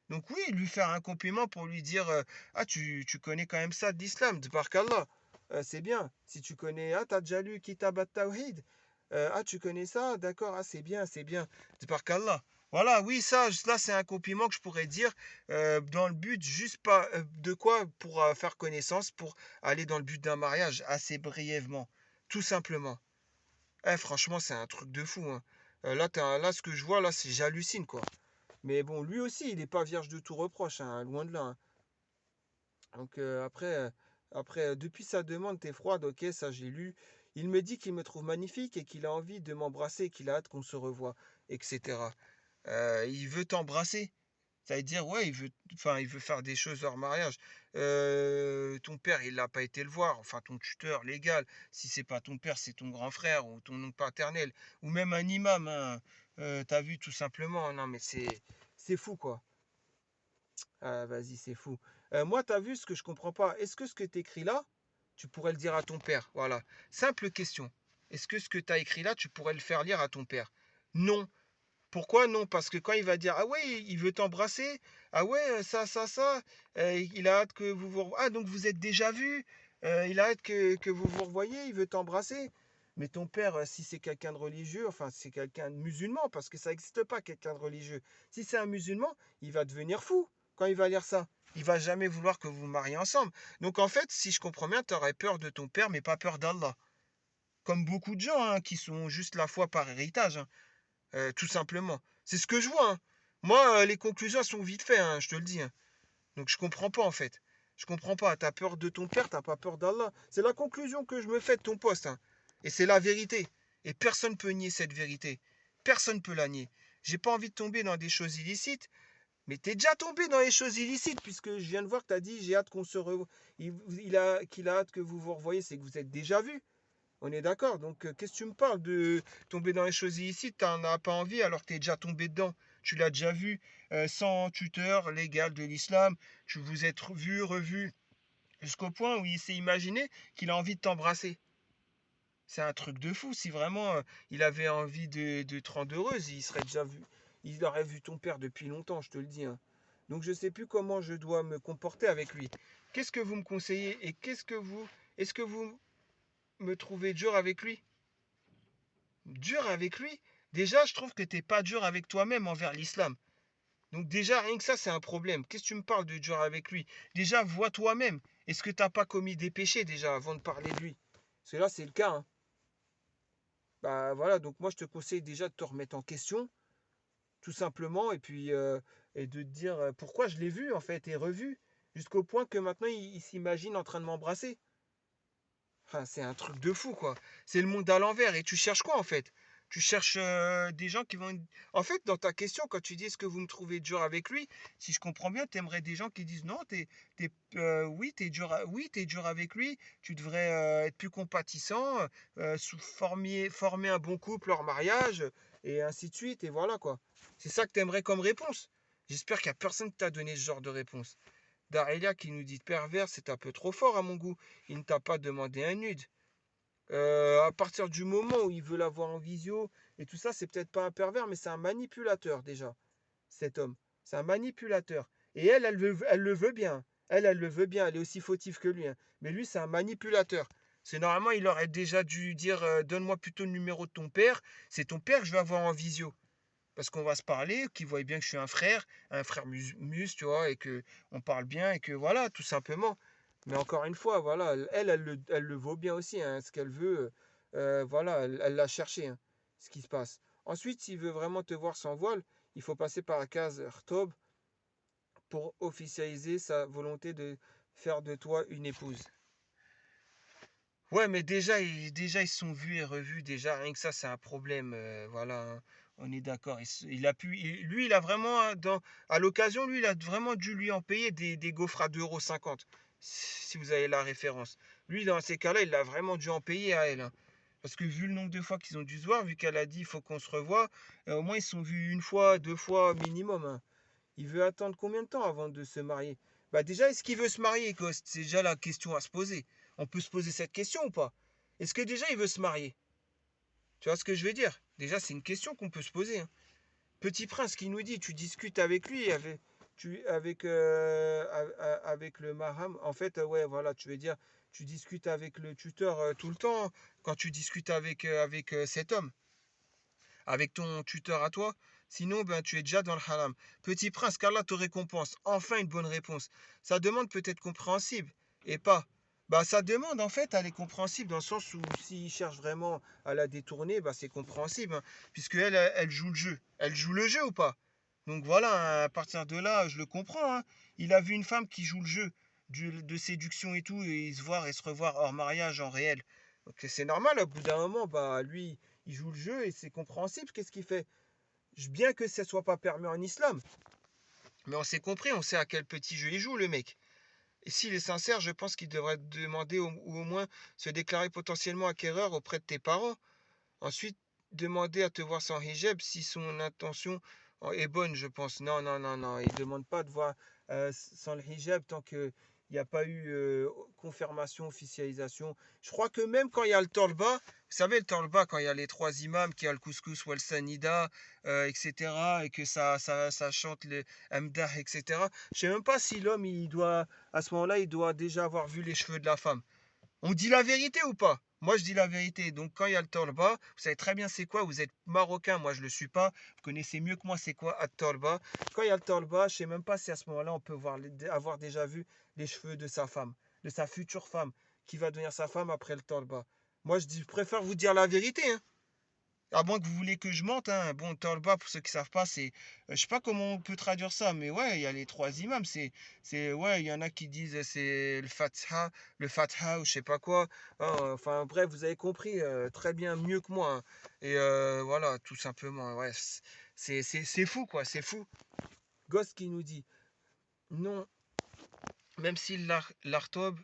Donc oui, lui faire un compliment pour lui dire ah tu connais quand même ça de l'islam, de Barkallah. C'est bien. Si tu connais ah t'as déjà lu Kitab at-Tawhid. Ah tu connais ça, d'accord, ah c'est bien, de Barkallah. Voilà, oui, ça, là c'est un compliment que je pourrais dire dans le but juste pas de quoi pour faire connaissance, pour aller dans le but d'un mariage assez brièvement, tout simplement. Franchement, c'est un truc de fou, hein. Là, ce que je vois là, j'hallucine quoi. Mais bon, lui aussi, il n'est pas vierge de tout reproche, hein, loin de là, hein. Donc depuis sa demande, t'es froide, ok, ça j'ai lu. Il me dit qu'il me trouve magnifique et qu'il a envie de m'embrasser, qu'il a hâte qu'on se revoie, etc. Il veut t'embrasser. Ça veut dire, ouais, il veut faire des choses hors mariage. Ton père, il n'a pas été le voir, enfin ton tuteur légal. Si c'est pas ton père, c'est ton grand frère ou ton oncle paternel, ou même un imam, hein. T'as vu tout simplement. Non, mais c'est fou, quoi. Ah, vas-y, c'est fou. Moi, t'as vu ce que je comprends pas. Est-ce que ce que t'écris là, tu pourrais le dire à ton père? Voilà. Simple question. Est-ce que ce que tu as écrit là, tu pourrais le faire lire à ton père? Non. Pourquoi non? Parce que quand il va dire ah ouais, il veut t'embrasser, ah ouais, ça, il a hâte que ah donc vous êtes déjà vus, il a hâte que vous vous revoyiez, il veut t'embrasser. Mais ton père, si c'est quelqu'un de religieux, enfin si c'est quelqu'un de musulman, parce que ça n'existe pas quelqu'un de religieux. Si c'est un musulman, il va devenir fou quand il va lire ça. Il va jamais vouloir que vous vous mariez ensemble. Donc en fait, si je comprends bien, tu aurais peur de ton père, mais pas peur d'Allah. Comme beaucoup de gens hein, qui sont juste la foi par héritage, hein. Tout simplement. C'est ce que je vois, hein. Moi, les conclusions sont vite faites, hein, je te le dis, hein. Donc je comprends pas en fait. Je comprends pas. T'as peur de ton père, t'as pas peur d'Allah. C'est la conclusion que je me fais de ton poste, hein. Et c'est la vérité. Et personne peut nier cette vérité. Personne peut la nier. J'ai pas envie de tomber dans des choses illicites, mais t'es déjà tombé dans les choses illicites, puisque je viens de voir que t'as dit j'ai hâte qu'on se revoie. Qu'il a hâte que vous vous revoyez, c'est que vous êtes déjà vus. On est d'accord. Donc, qu'est-ce que tu me parles de tomber dans les choses illicites? T'en as pas envie alors que t'es déjà tombé dedans. Tu l'as déjà vu sans tuteur légal de l'islam. Tu vous êtes vu, revu, jusqu'au point où il s'est imaginé qu'il a envie de t'embrasser. C'est un truc de fou. Si vraiment il avait envie de te rendre heureuse, il serait déjà vu. Il aurait vu ton père depuis longtemps, je te le dis, hein. Donc, je sais plus comment je dois me comporter avec lui. Qu'est-ce que vous me conseillez et est-ce que vous me trouvez dur avec lui? Dur avec lui? Déjà, je trouve que t'es pas dur avec toi-même envers l'islam. Donc déjà, rien que ça, c'est un problème. Qu'est-ce que tu me parles de dur avec lui? Déjà, vois toi-même. Est-ce que t'as pas commis des péchés déjà avant de parler de lui? Parce que là, c'est le cas, hein. Bah voilà, donc moi, je te conseille déjà de te remettre en question, tout simplement, et puis et de te dire pourquoi je l'ai vu en fait et revu, jusqu'au point que maintenant il s'imagine en train de m'embrasser. Enfin, c'est un truc de fou, quoi. C'est le monde à l'envers. Et tu cherches quoi en fait? Tu cherches des gens qui vont... En fait, dans ta question, quand tu dis est-ce que vous me trouvez dur avec lui, si je comprends bien, tu aimerais des gens qui disent non, oui, oui, t'es dur avec lui, tu devrais être plus compatissant, former un bon couple hors mariage, et ainsi de suite, et voilà quoi. C'est ça que tu aimerais comme réponse. J'espère qu'il n'y a personne qui t'a donné ce genre de réponse. Darelia qui nous dit pervers, c'est un peu trop fort à mon goût. Il ne t'a pas demandé un nude. À partir du moment où il veut l'avoir en visio et tout ça, c'est peut-être pas un pervers, mais c'est un manipulateur déjà, cet homme. C'est un manipulateur. Et elle le veut bien. Elle le veut bien. Elle est aussi fautive que lui, hein. Mais lui, c'est un manipulateur. C'est normalement, il aurait déjà dû dire donne-moi plutôt le numéro de ton père. C'est ton père que je vais avoir en visio. Parce qu'on va se parler, qu'il voit bien que je suis un frère tu vois, et que on parle bien, et que voilà, tout simplement. Mais encore une fois, voilà, elle le vaut bien aussi, hein, ce qu'elle veut, voilà, elle l'a cherché, hein, ce qui se passe. Ensuite, s'il veut vraiment te voir sans voile, il faut passer par la case Rtob pour officialiser sa volonté de faire de toi une épouse. Ouais, mais déjà, ils se sont vus et revus. Déjà, rien que ça, c'est un problème. Voilà, hein, on est d'accord. Il a pu, lui, il a vraiment, hein, à l'occasion, lui, il a vraiment dû lui en payer des gaufres à 2,50 € si vous avez la référence. Lui, dans ces cas-là, il a vraiment dû en payer à elle, hein. Parce que vu le nombre de fois qu'ils ont dû se voir, vu qu'elle a dit il faut qu'on se revoie, au moins ils se sont vus une fois, deux fois minimum, hein. Il veut attendre combien de temps avant de se marier? Bah déjà, est-ce qu'il veut se marier, Ghost? C'est déjà la question à se poser. On peut se poser cette question ou pas? Est-ce que déjà il veut se marier? Tu vois ce que je veux dire? Déjà, c'est une question qu'on peut se poser, hein. Petit Prince qui nous dit, tu discutes avec lui, avec le Maham. En fait, ouais, voilà, tu veux dire, tu discutes avec le tuteur tout le temps quand tu discutes avec cet homme, avec ton tuteur à toi. Sinon, ben, tu es déjà dans le haram. Petit prince, qu'Allah te récompense. Enfin une bonne réponse. Sa demande peut être compréhensible et pas. Bah, sa demande, en fait, elle est compréhensible dans le sens où s'il cherche vraiment à la détourner, bah, c'est compréhensible, hein, puisque elle joue le jeu. Elle joue le jeu ou pas? Donc voilà, hein, à partir de là, je le comprends, hein. Il a vu une femme qui joue le jeu de séduction et tout, et se voir et se revoir hors mariage en réel. Donc c'est normal, au bout d'un moment, bah, lui, il joue le jeu et c'est compréhensible. Qu'est-ce qu'il fait? Bien que ça soit pas permis en islam, mais on s'est compris, on sait à quel petit jeu il joue le mec. Et s'il est sincère, je pense qu'il devrait demander ou au moins se déclarer potentiellement acquéreur auprès de tes parents. Ensuite, demander à te voir sans hijab si son intention est bonne, je pense. Non, non, non, non. Il ne demande pas de voir sans le hijab tant qu'il n'y a pas eu confirmation, officialisation. Je crois que même quand il y a le torba, vous savez, le torba, quand il y a les trois imams, qu'il y a le couscous ou le sanida, etc., et que ça chante le amdah, etc., je ne sais même pas si l'homme, à ce moment-là, il doit déjà avoir vu les cheveux de la femme. On dit la vérité ou pas? Moi, je dis la vérité. Donc, quand il y a le tolba, vous savez très bien c'est quoi. Vous êtes marocain, moi, je ne le suis pas. Vous connaissez mieux que moi c'est quoi at tolba. Quand il y a le tolba, je ne sais même pas si à ce moment-là, on peut avoir déjà vu les cheveux de sa femme, de sa future femme, qui va devenir sa femme après le tolba. Moi, je préfère vous dire la vérité, hein. À moins que vous voulez que je mente, hein. Bon, Tolba, pour ceux qui savent pas, c'est. Je sais pas comment on peut traduire ça, mais ouais, il y a les trois imams. Ouais, il y en a qui disent c'est le Fatha, ou je sais pas quoi. Hein, enfin, bref, vous avez compris très bien, mieux que moi, hein. Et voilà, tout simplement, ouais. C'est fou, quoi, c'est fou. Ghost qui nous dit non, même s'il l'artobe,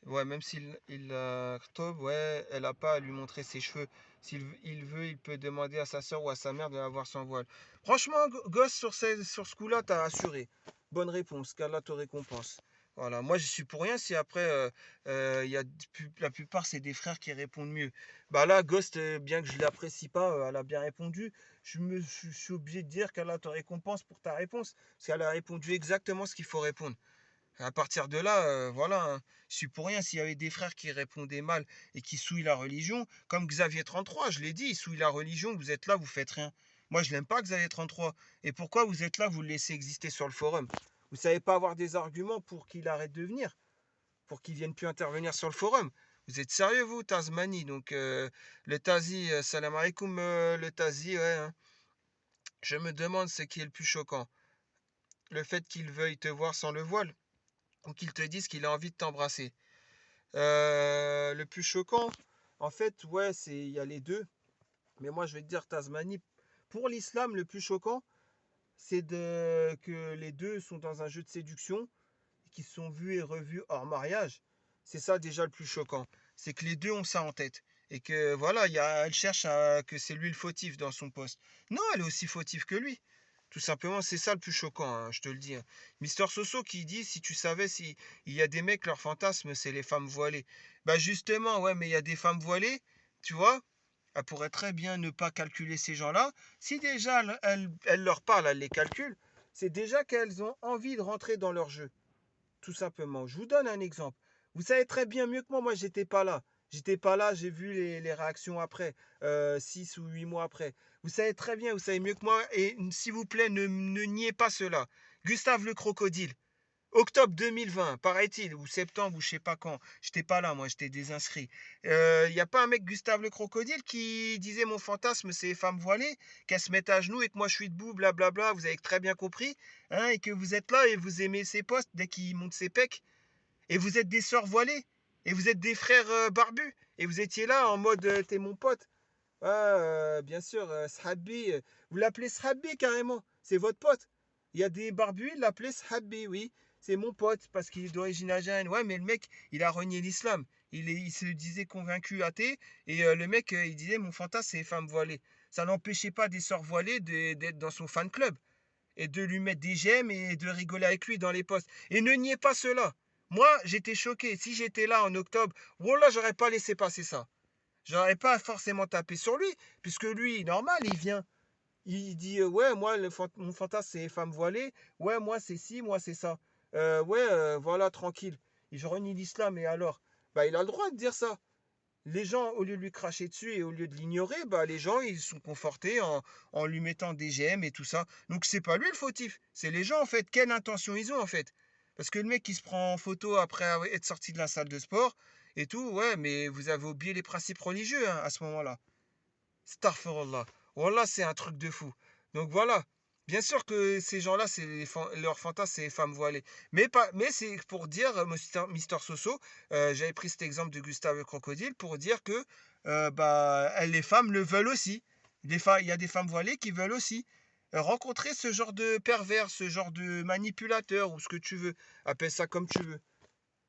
ouais, même s'il l'artobe, ouais, elle a pas à lui montrer ses cheveux. S'il il veut, il peut demander à sa soeur ou à sa mère de l'avoir sans voile. Franchement, gosse, sur ce coup-là, t'as assuré. Bonne réponse, qu'Allah te récompense. Voilà, moi je suis pour rien si après, la plupart c'est des frères qui répondent mieux. Bah là, Ghost, bien que je l'apprécie pas, elle a bien répondu. Je suis obligé de dire qu'Allah te récompense pour ta réponse. Parce qu'elle a répondu exactement ce qu'il faut répondre. À partir de là, voilà, hein, je suis pour rien s'il y avait des frères qui répondaient mal et qui souillent la religion, comme Xavier 33, je l'ai dit, il souille la religion, vous êtes là, vous faites rien. Moi, je l'aime pas, Xavier 33. Et pourquoi vous êtes là, vous le laissez exister sur le forum? Vous savez pas avoir des arguments pour qu'il arrête de venir, pour qu'il vienne plus intervenir sur le forum. Vous êtes sérieux, vous, Tazmani? Donc, le Tazi, salam alaikum, le Tazi, ouais, hein. Je me demande ce qui est le plus choquant. Le fait qu'il veuille te voir sans le voile ou qu'il te dise qu'il a envie de t'embrasser. Le plus choquant, en fait, ouais, il y a les deux. Mais moi, je vais te dire, Tasmanie, pour l'islam, le plus choquant, c'est que les deux sont dans un jeu de séduction, qui sont vus et revus hors mariage. C'est ça déjà le plus choquant. C'est que les deux ont ça en tête. Et que voilà, elle cherche que c'est lui le fautif dans son poste. Non, elle est aussi fautive que lui. Tout simplement, c'est ça le plus choquant, hein, je te le dis, hein. Mister Soso qui dit, si tu savais, si il y a des mecs, leur fantasme, c'est les femmes voilées. Bah justement, ouais, mais il y a des femmes voilées, tu vois, elle pourrait très bien ne pas calculer ces gens-là. Si déjà elle leur parle, elle les calcule, c'est déjà qu'elles ont envie de rentrer dans leur jeu. Tout simplement. Je vous donne un exemple. Vous savez très bien mieux que moi, j'étais pas là. J'étais pas là, j'ai vu les réactions après, 6 ou 8 mois après. Vous savez très bien, vous savez mieux que moi, et s'il vous plaît, ne niez pas cela. Gustave le crocodile, octobre 2020, paraît-il, ou septembre, ou je sais pas quand. J'étais pas là, moi, j'étais désinscrit. Il n'y a pas un mec, Gustave le crocodile, qui disait mon fantasme, c'est les femmes voilées, qu'elles se mettent à genoux et que moi je suis debout, blablabla. Vous avez très bien compris, hein, et que vous êtes là et vous aimez ses postes dès qu'il monte ses pecs. Et vous êtes des sœurs voilées, et vous êtes des frères barbus, et vous étiez là en mode t'es mon pote. Ah, bien sûr, Shabbi, vous l'appelez Shabbi carrément, c'est votre pote. Il y a des barbus, ils l'appelaient Shabbi, oui, c'est mon pote parce qu'il est d'origine algérienne. Ouais, mais le mec, il a renié l'islam. Il se disait convaincu athée, et le mec, il disait mon fantasme, c'est les femmes voilées. Ça n'empêchait pas des sœurs voilées d'être dans son fan club et de lui mettre des j'aime et de rigoler avec lui dans les posts. Et ne niez pas cela. Moi, j'étais choqué. Si j'étais là en octobre, voilà, j'aurais pas laissé passer ça. J'aurais pas forcément tapé sur lui, puisque lui, normal, il vient. Il dit ouais, moi, mon fantasme, c'est les femmes voilées. Ouais, moi, c'est ci, moi, c'est ça. Ouais, voilà, tranquille. Et je renie l'islam, et alors? Bah, il a le droit de dire ça. Les gens, au lieu de lui cracher dessus et au lieu de l'ignorer, bah, les gens, ils sont confortés en lui mettant des GM et tout ça. Donc, c'est pas lui le fautif. C'est les gens, en fait. Quelle intention ils ont, en fait? Parce que le mec qui se prend en photo après être sorti de la salle de sport et tout, ouais, mais vous avez oublié les principes religieux, hein, à ce moment-là. Starfirullah. Wallah, c'est un truc de fou. Donc voilà. Bien sûr que ces gens-là, leur fantasme, c'est les femmes voilées. Mais c'est pour dire, Mister Soso, j'avais pris cet exemple de Gustave le crocodile pour dire que les femmes le veulent aussi. Il y a des femmes voilées qui veulent aussi rencontrer ce genre de pervers, ce genre de manipulateur ou ce que tu veux. Appelle ça comme tu veux.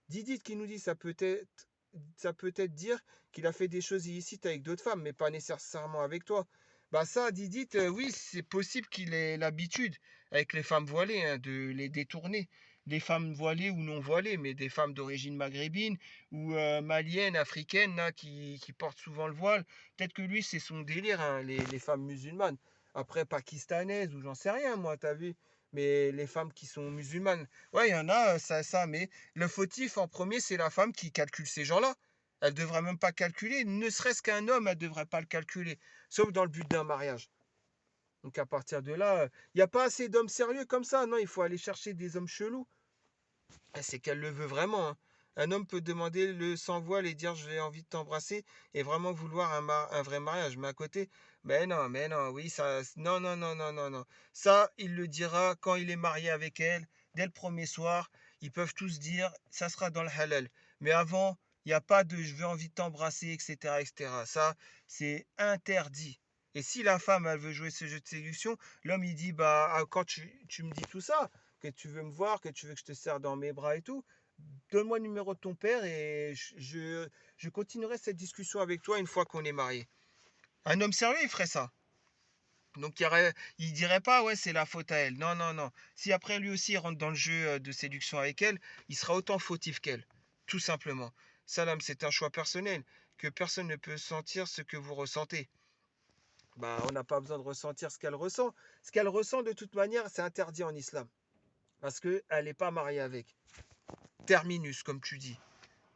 Didit qui nous dit ça peut être dire qu'il a fait des choses illicites avec d'autres femmes, mais pas nécessairement avec toi. Bah ça, Didit, oui, c'est possible qu'il ait l'habitude avec les femmes voilées, hein, de les détourner. Des femmes voilées ou non voilées, mais des femmes d'origine maghrébine ou malienne, africaine, là, qui portent souvent le voile. Peut-être que lui, c'est son délire, hein, les femmes musulmanes. Après, pakistanaises ou j'en sais rien, moi, t'as vu. Mais les femmes qui sont musulmanes, ouais, il y en a, ça, mais le fautif en premier, c'est la femme qui calcule ces gens-là. Elle devrait même pas calculer, ne serait-ce qu'un homme, elle devrait pas le calculer, sauf dans le but d'un mariage. Donc à partir de là, il n'y a pas assez d'hommes sérieux comme ça. Non, il faut aller chercher des hommes chelous. Et c'est qu'elle le veut vraiment, hein. Un homme peut demander le sans voile et dire j'ai envie de t'embrasser et vraiment vouloir un vrai mariage. Mais à côté, mais non, oui, ça, non, non, non, non, non, non. Ça, il le dira quand il est marié avec elle, dès le premier soir. Ils peuvent tous dire, ça sera dans le halal. Mais avant, il n'y a pas de je veux envie de t'embrasser, etc., etc. Ça, c'est interdit. Et si la femme, elle veut jouer ce jeu de séduction, l'homme, il dit, bah, quand tu me dis tout ça, que tu veux me voir, que tu veux que je te serre dans mes bras et tout, donne-moi le numéro de ton père et je continuerai cette discussion avec toi une fois qu'on est marié. Un homme sérieux, il ferait ça. Donc il dirait pas, ouais, c'est la faute à elle. Non, non, non. Si après lui aussi il rentre dans le jeu de séduction avec elle, il sera autant fautif qu'elle. Tout simplement. Salam, c'est un choix personnel, que personne ne peut sentir ce que vous ressentez. Bah, on n'a pas besoin de ressentir ce qu'elle ressent. Ce qu'elle ressent, de toute manière, c'est interdit en islam. Parce qu'elle n'est pas mariée avec. Terminus, comme tu dis.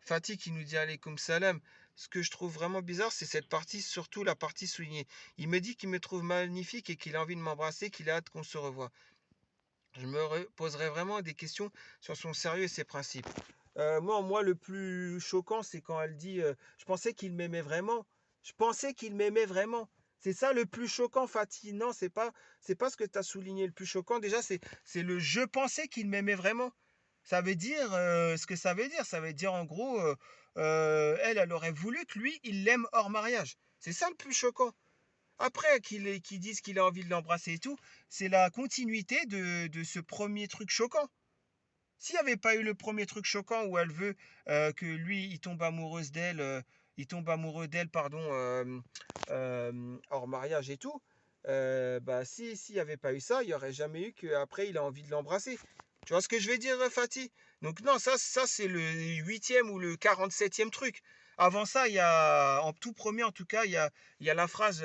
Fatih qui nous dit alaykoum salam. Ce que je trouve vraiment bizarre, c'est cette partie, surtout la partie soulignée. Il me dit qu'il me trouve magnifique et qu'il a envie de m'embrasser, qu'il a hâte qu'on se revoie. Je me poserai vraiment des questions sur son sérieux et ses principes. Moi, le plus choquant, c'est quand elle dit je pensais qu'il m'aimait vraiment. Je pensais qu'il m'aimait vraiment. C'est ça le plus choquant, Fatih. Non, c'est pas ce que tu as souligné. Le plus choquant, déjà, c'est le je pensais qu'il m'aimait vraiment. Ça veut dire ce que ça veut dire. Ça veut dire en gros, elle aurait voulu que lui, il l'aime hors mariage. C'est ça le plus choquant. Après qu'ils disent qu'il a envie de l'embrasser et tout, c'est la continuité de ce premier truc choquant. S'il n'y avait pas eu le premier truc choquant où elle veut que lui, il tombe amoureuse d'elle, il tombe amoureux d'elle, pardon, hors mariage et tout, bah si, s'il n'y avait pas eu ça, il n'y aurait jamais eu qu'après, il a envie de l'embrasser. Tu vois ce que je veux dire, Fatih? Donc non, ça c'est le huitième ou le 47e truc. Avant ça, il y a, en tout premier en tout cas, il y a la phrase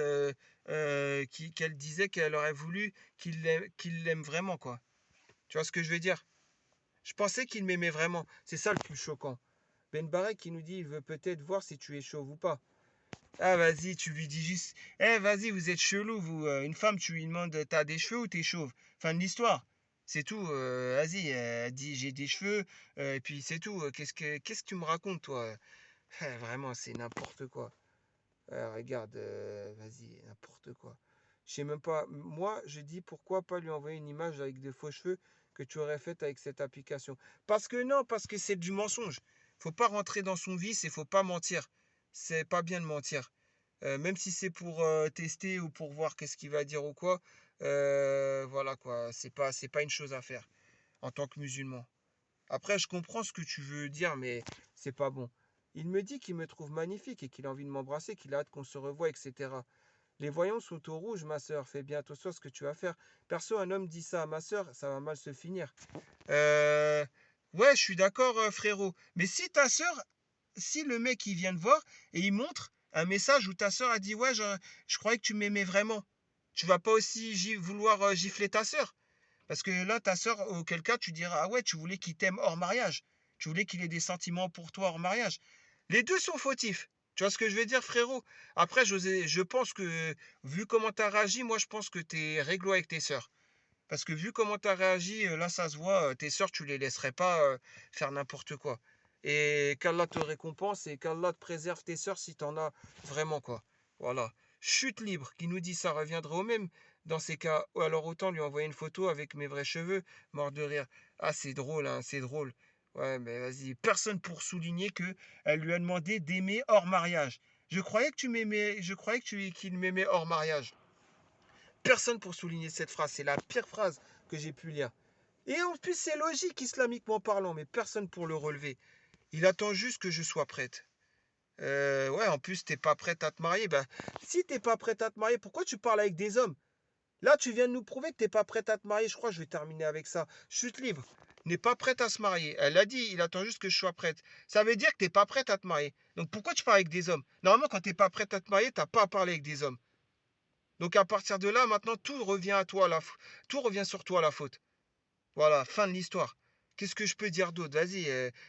qu'elle disait qu'elle aurait voulu qu'il l'aime vraiment, quoi. Tu vois ce que je veux dire? Je pensais qu'il m'aimait vraiment. C'est ça le plus choquant. Ben Barek qui nous dit il veut peut-être voir si tu es chauve ou pas. Ah vas-y, tu lui dis juste eh vas-y, vous êtes chelou, vous. Une femme, tu lui demandes t'as des cheveux ou t'es chauve. Fin de l'histoire. C'est tout. Vas-y, elle dit j'ai des cheveux. Et puis c'est tout. Qu'est-ce que tu me racontes, toi? Vraiment, c'est n'importe quoi. Regarde, vas-y, n'importe quoi. Je sais même pas. Moi, je dis pourquoi pas lui envoyer une image avec de faux cheveux que tu aurais fait avec cette application. Parce que non, parce que c'est du mensonge. Faut pas rentrer dans son vice et faut pas mentir. C'est pas bien de mentir. Même si c'est pour tester ou pour voir qu'est-ce qu'il va dire ou quoi. Voilà quoi. C'est pas une chose à faire en tant que musulman. Après, je comprends ce que tu veux dire, mais c'est pas bon. Il me dit qu'il me trouve magnifique et qu'il a envie de m'embrasser, qu'il a hâte qu'on se revoie, etc. Les voyants sont au rouge, ma sœur. Fais bien attention à ce que tu vas faire. Perso, un homme dit ça à ma sœur, ça va mal se finir. Euh, Ouais, je suis d'accord, frérot. Mais si ta sœur, si le mec il vient te voir et il montre un message où ta sœur a dit ouais, je croyais que tu m'aimais vraiment, tu vas pas aussi vouloir gifler ta sœur. Parce que là, ta sœur, auquel cas, tu diras, ah ouais, tu voulais qu'il t'aime hors mariage. Tu voulais qu'il ait des sentiments pour toi hors mariage. Les deux sont fautifs. Tu vois ce que je veux dire, frérot? Après, je pense que, vu comment tu as réagi, moi, je pense que tu es réglo avec tes sœurs. Parce que vu comment tu as réagi, là, ça se voit, tes sœurs, tu les laisserais pas faire n'importe quoi. Et qu'Allah te récompense et qu'Allah te préserve tes sœurs si t'en as vraiment, quoi. Voilà. Chute libre, qui nous dit ça reviendrait au même dans ces cas. Alors autant lui envoyer une photo avec mes vrais cheveux, mort de rire. Ah, c'est drôle, hein, c'est drôle. Ouais, mais vas-y. Personne pour souligner que elle lui a demandé d'aimer hors mariage. Je croyais que tu m'aimais, je croyais qu'il m'aimait hors mariage. Personne pour souligner cette phrase. C'est la pire phrase que j'ai pu lire. Et en plus, c'est logique islamiquement parlant, mais personne pour le relever. Il attend juste que je sois prête. Ouais, en plus, t'es pas prête à te marier. Ben, si t'es pas prête à te marier, pourquoi tu parles avec des hommes? Là, tu viens de nous prouver que t'es pas prête à te marier. Je crois que je vais terminer avec ça. Chute libre. N'est pas prête à se marier. Elle a dit, il attend juste que je sois prête. Ça veut dire que t'es pas prête à te marier. Donc pourquoi tu parles avec des hommes? Normalement, quand t'es pas prête à te marier, t'as pas à parler avec des hommes. Donc à partir de là, maintenant, tout revient à toi, tout revient sur toi la faute. Voilà, fin de l'histoire. Qu'est-ce que je peux dire d'autre? Vas-y,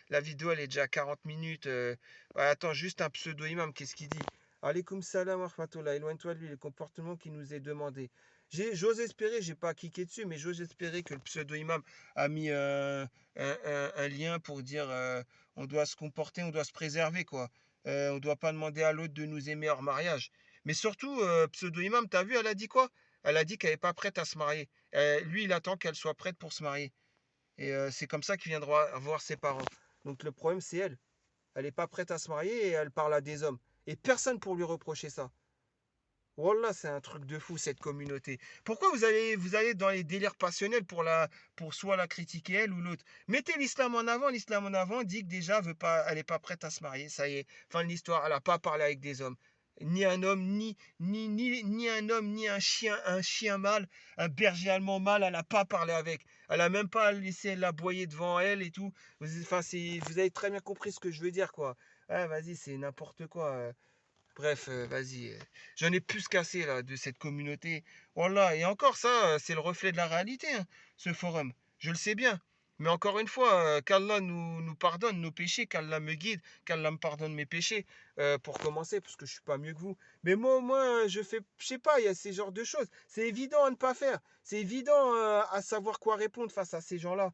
la vidéo elle est déjà à 40 minutes. Ouais, attends, juste un pseudo-imam, qu'est-ce qu'il dit? Alaykoum salam wa rahmatullah, éloigne-toi de lui, les comportements qui nous est demandé. J'ose espérer, j'ai pas cliqué dessus, mais j'ose espérer que le pseudo-imam a mis un lien pour dire on doit se comporter, on doit se préserver, quoi. On doit pas demander à l'autre de nous aimer hors mariage. Mais surtout, pseudo-imam, t'as vu, elle a dit quoi? Elle a dit qu'elle n'est pas prête à se marier. Lui, il attend qu'elle soit prête pour se marier. Et c'est comme ça qu'il viendra voir ses parents. Donc le problème, c'est elle. Elle n'est pas prête à se marier et elle parle à des hommes. Et personne pour lui reprocher ça. Wallah, c'est un truc de fou cette communauté. Pourquoi vous allez dans les délires passionnels pour soit la critiquer elle ou l'autre? Mettez l'islam en avant. L'islam en avant dit que déjà elle n'est pas prête à se marier. Ça y est, fin de l'histoire. Elle n'a pas parlé avec des hommes. Ni un homme, ni un homme, ni un chien mâle, un berger allemand mâle, elle n'a pas parlé avec. Elle n'a même pas laissé l'aboyer devant elle et tout. Enfin, vous avez très bien compris ce que je veux dire, quoi. Ah, vas-y, c'est n'importe quoi. Bref, vas-y. J'en ai plus cassé là de cette communauté. Voilà, et encore ça, c'est le reflet de la réalité, hein, ce forum. Je le sais bien. Mais encore une fois, qu'Allah nous pardonne nos péchés, qu'Allah me guide, qu'Allah me pardonne mes péchés, pour commencer, parce que je suis pas mieux que vous. Mais moi, au moins, je sais pas, il y a ces genres de choses. C'est évident à ne pas faire. C'est évident à savoir quoi répondre face à ces gens-là,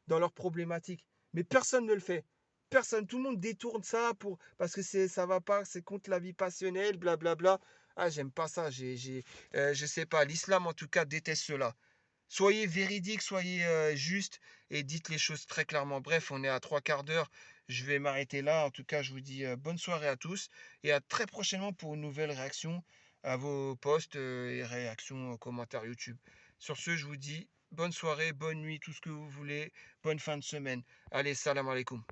dans leurs problématiques. Mais personne ne le fait. Personne, tout le monde détourne ça parce que ça va pas, c'est contre la vie passionnelle, blablabla. Ah, j'aime pas ça. Je sais pas. L'islam, en tout cas, déteste cela. Soyez véridique, soyez juste et dites les choses très clairement. Bref, on est à trois quarts d'heure. Je vais m'arrêter là. En tout cas, je vous dis bonne soirée à tous et à très prochainement pour une nouvelle réaction. à vos posts et réactions, commentaires YouTube. Sur ce, je vous dis bonne soirée, bonne nuit, tout ce que vous voulez, bonne fin de semaine. Allez, salam alaikum.